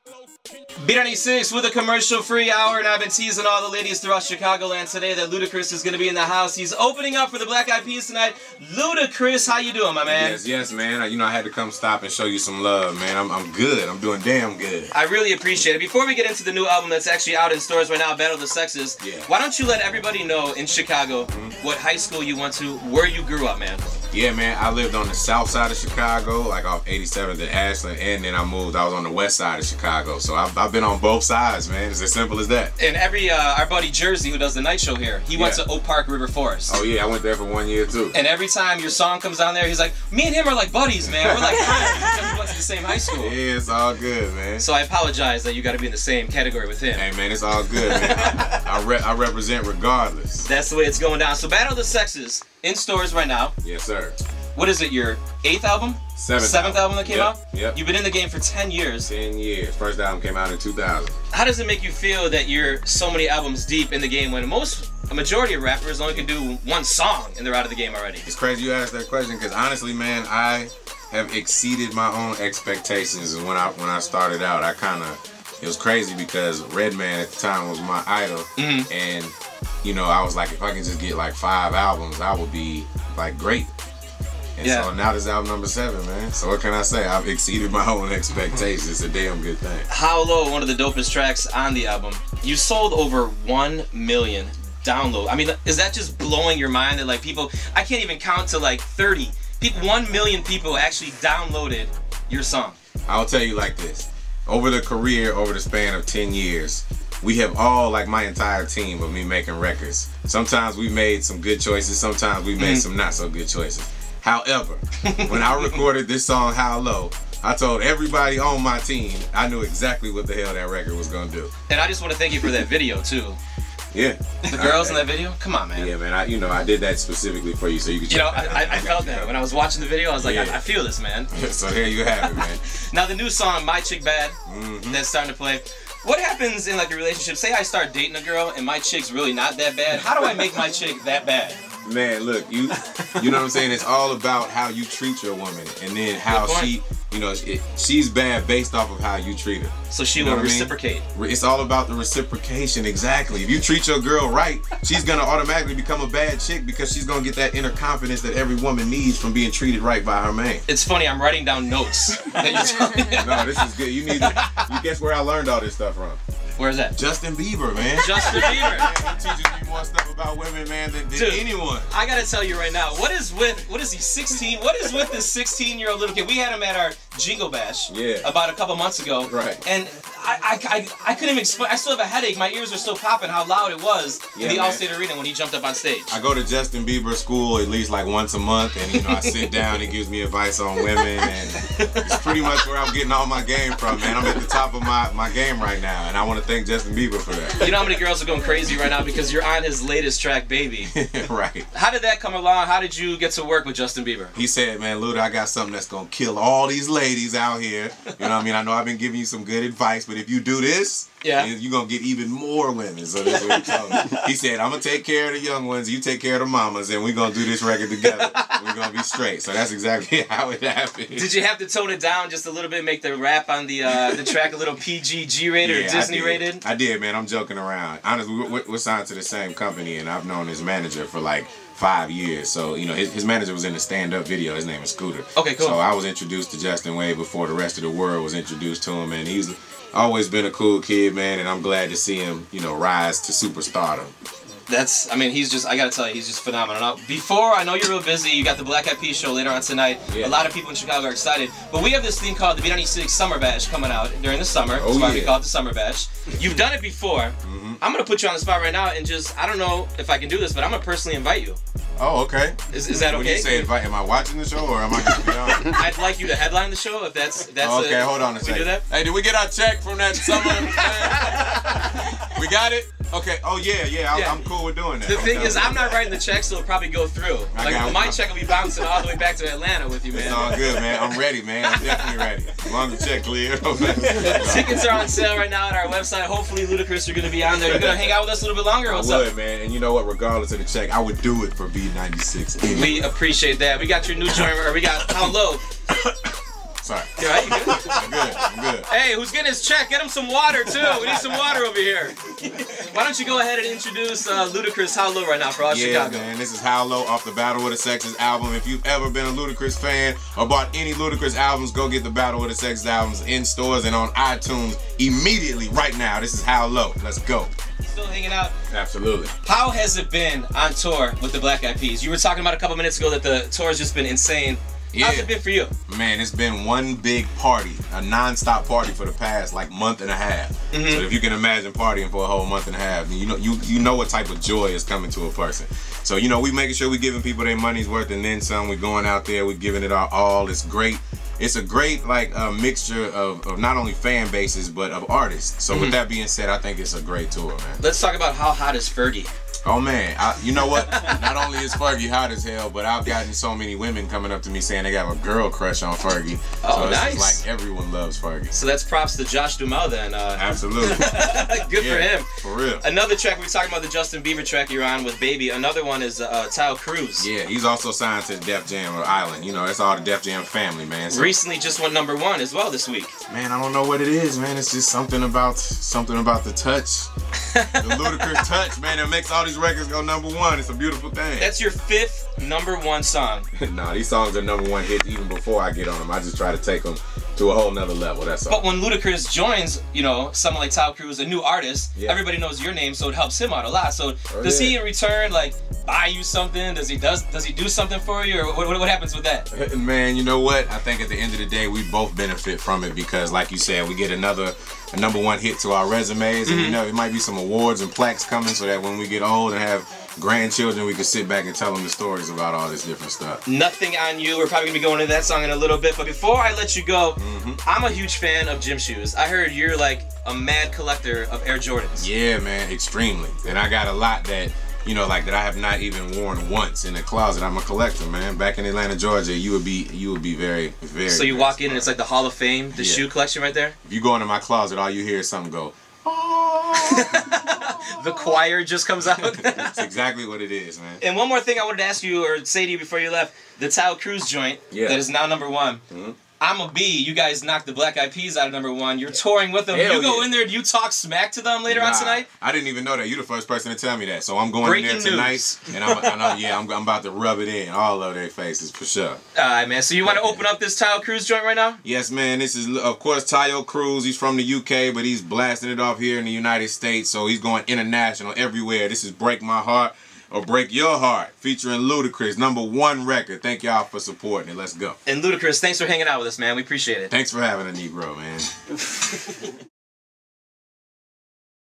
B96 with a commercial-free hour, and I've been teasing all the ladies throughout Chicagoland today that Ludacris is going to be in the house. He's opening up for the Black Eyed Peas tonight. Ludacris, how you doing, my man? Yes, man. I had to come stop and show you some love, man. I'm good. I'm doing damn good. I really appreciate it. Before we get into the new album that's actually out in stores right now, Battle of the Sexes, why don't you let everybody know in Chicago what high school you went to, where you grew up, man? Yeah, man, I lived on the south side of Chicago, like off 87th and Ashland, and then I was on the west side of Chicago. So I've been on both sides, man. It's as simple as that. And our buddy Jersey, who does the night show here, he went to Oak Park River Forest. Oh yeah, I went there for 1 year too. And every time your song comes on there, he's like, me and him are like buddies, man. We're like friends because we went to the same high school. Yeah, it's all good, man. So I apologize that you got to be in the same category with him. Hey, man, it's all good, man. I represent regardless. That's the way it's going down. So Battle of the Sexes in stores right now. Yes, sir. What is it, your 8th album? Seventh album that came out? Yep. You've been in the game for 10 years. 10 years. First album came out in 2000. How does it make you feel that you're so many albums deep in the game when a majority of rappers only can do one song and they're out of the game already? It's crazy you asked that question because honestly, man, I have exceeded my own expectations. When I started out, it was crazy because Redman at the time was my idol, and I was like, if I can just get like 5 albums, I would be like great. And so now this is album number 7, man. So what can I say? I've exceeded my own expectations. It's a damn good thing. How Low, one of the dopest tracks on the album. You sold over 1 million downloads. I mean, is that just blowing your mind that like people, I can't even count to like 30. 1 million people actually downloaded your song. I'll tell you like this. Over the span of 10 years, we have all, like my entire team of me making records. Sometimes we made some good choices. Sometimes we made some not so good choices. However, when I recorded this song, How Low, I told everybody on my team I knew exactly what the hell that record was gonna do. And I just want to thank you for that video too. Yeah. The girls in that video? Come on, man. Yeah, man. I did that specifically for you so you could check I felt that. When I was watching the video, I was like, I feel this, man. So there you have it, man. Now the new song, My Chick Bad, that's starting to play. What happens in like a relationship? Say I start dating a girl and my chick's really not that bad. How do I make my chick that bad? Man, look, you know what I'm saying? It's all about how you treat your woman, and then how she's bad based off of how you treat her. So she will reciprocate. It's all about the reciprocation, exactly. If you treat your girl right, she's gonna automatically become a bad chick because she's gonna get that inner confidence that every woman needs from being treated right by her man. It's funny, I'm writing down notes. No, this is good. You guess where I learned all this stuff from? Where's that? Justin Bieber, man. Justin Bieber. Man, he teaches me more stuff about women, man, than anyone. I gotta tell you right now, what is he, 16? What is with this 16-year-old little kid? We had him at our Jingle Bash about a couple months ago. Right. And I couldn't even explain. I still have a headache. My ears are still popping how loud it was in the Allstate Arena when he jumped up on stage. I go to Justin Bieber school at least like once a month, and I sit down, he gives me advice on women, and it's pretty much where I'm getting all my game from, man. I'm at the top of my game right now, and I want to thank Justin Bieber for that. You know how many girls are going crazy right now because you're on his latest track, Baby. Right. How did that come along? How did you get to work with Justin Bieber? He said, man, Luda, I got something that's going to kill all these ladies out here. You know what I mean? I know I've been giving you some good advice, but if you do this, you're going to get even more women. So that's what he told me. He said, I'm going to take care of the young ones, you take care of the mamas, and we're going to do this record together. We're going to be straight. So that's exactly how it happened. Did you have to tone it down just a little bit, make the rap on the track a little PG, G-rated or Disney rated? I did, man. I'm joking around. Honestly, we're signed to the same company, and I've known his manager for like 5 years. So, his manager was in the stand-up video. His name is Scooter. Okay, cool. So I was introduced to Justin way before the rest of the world was introduced to him, and he's always been a cool kid, man, and I'm glad to see him, rise to superstardom. He's just, I gotta tell you, he's just phenomenal. Now, before, I know you're real busy, you got the Black Eyed Peas show later on tonight. A lot of people in Chicago are excited, but we have this thing called the B96 Summerbash coming out during the summer. That's why we call it the Summerbash. You've done it before. I'm gonna put you on the spot right now and just, I don't know if I can do this, but I'm gonna personally invite you. Oh, okay. Is that okay? When you say invite, am I watching the show or am I going to be on? I'd like you to headline the show if that's okay, hold on a second. We do that? Hey, did we get our check from that summer? We got it? Okay. Oh, yeah. I'm cool with doing that. The thing is, I'm not writing the check, so it'll probably go through. My check will be bouncing all the way back to Atlanta with you, man. It's all good, man. I'm ready, man. I'm definitely ready. As long as the check clear. Tickets are on sale right now at our website. Hopefully, Ludacris are going to be on there. You're going to hang out with us a little bit longer? What's up? I would, man. And you know what? Regardless of the check, I would do it for B96. Anyway. We appreciate that. We got your new joint, or we got How Low. Sorry. You all right? You good? I'm good. good. Hey, who's getting his check? Get him some water, too. We need some water over here. Why don't you go ahead and introduce Ludacris How Low right now for all Chicago? Man, this is How Low off the Battle with the Sexes album. If you've ever been a Ludacris fan or bought any Ludacris albums, go get the Battle with the Sexes albums in stores and on iTunes immediately right now. This is How Low. Let's go. Still hanging out? Absolutely. How has it been on tour with the Black Eyed Peas? You were talking about a couple minutes ago that the tour has just been insane. Yeah. How's it been for you? Man, it's been one big party, a non-stop party for the past like month and a half. So if you can imagine partying for a whole month and a half, then you know what type of joy is coming to a person. So we making sure we giving people their money's worth and then some. We going out there, we giving it our all. It's great. It's a great like mixture of not only fan bases but of artists. So with that being said, I think it's a great tour, man. Let's talk about how hot is Fergie. Oh man, you know what? Not only is Fergie hot as hell, but I've gotten so many women coming up to me saying they got a girl crush on Fergie. Oh, so nice. It's like everyone loves Fergie. So that's props to Josh Duhamel then. Absolutely. Good for him. For real. Another track, we were talking about the Justin Bieber track you're on with Baby. Another one is Untitled Cruz. Yeah, he's also signed to Def Jam or Island. You know, that's all the Def Jam family, man. So, recently just went #1 as well this week. Man, I don't know what it is, man. It's just something about the touch. The Ludacris touch, man, that makes all these records go #1. It's a beautiful thing. That's your 5th #1 song. Nah, these songs are #1 hits even before I get on them. I just try to take them to a whole nother level, that's all. But when Ludacris joins, someone like Untitled Cruz, a new artist, everybody knows your name, so it helps him out a lot. So does he in return like buy you something? Does he do something for you, or what happens with that? Man, you know what? I think at the end of the day, we both benefit from it because, like you said, we get a #1 hit to our resumes, and it might be some awards and plaques coming, so that when we get old and have grandchildren, we can sit back and tell them the stories about all this different stuff. Nothing on You. We're probably gonna be going into that song in a little bit, but before I let you go, I'm a huge fan of gym shoes. I heard you're like a mad collector of Air Jordans. Yeah, man, extremely. And I got a lot that that I have not even worn once in the closet. I'm a collector, man. Back in Atlanta, Georgia, you would be very, very. So you walk in and it's like the Hall of Fame, the shoe collection right there. If you go into my closet, all you hear is something go. The choir just comes out. That's exactly what it is, man. And one more thing I wanted to ask you or say to you before you left: the Untitled Cruz joint that is now #1. I'm a B. You guys knocked the Black Eyed Peas out of #1. You're touring with them. You go in there. Do you talk smack to them later on tonight? I didn't even know that. You're the first person to tell me that. So I'm going in there tonight, and I'm about to rub it in all of their faces for sure. All right, man. So you want to open up this Untitled Cruz joint right now? Yes, man. This is of course Untitled Cruz. He's from the UK, but he's blasting it off here in the United States. So he's going international everywhere. This is Break My Heart or Break Your Heart, featuring Ludacris, #1 record. Thank y'all for supporting it. Let's go. And Ludacris, thanks for hanging out with us, man. We appreciate it. Thanks for having a Negro, man.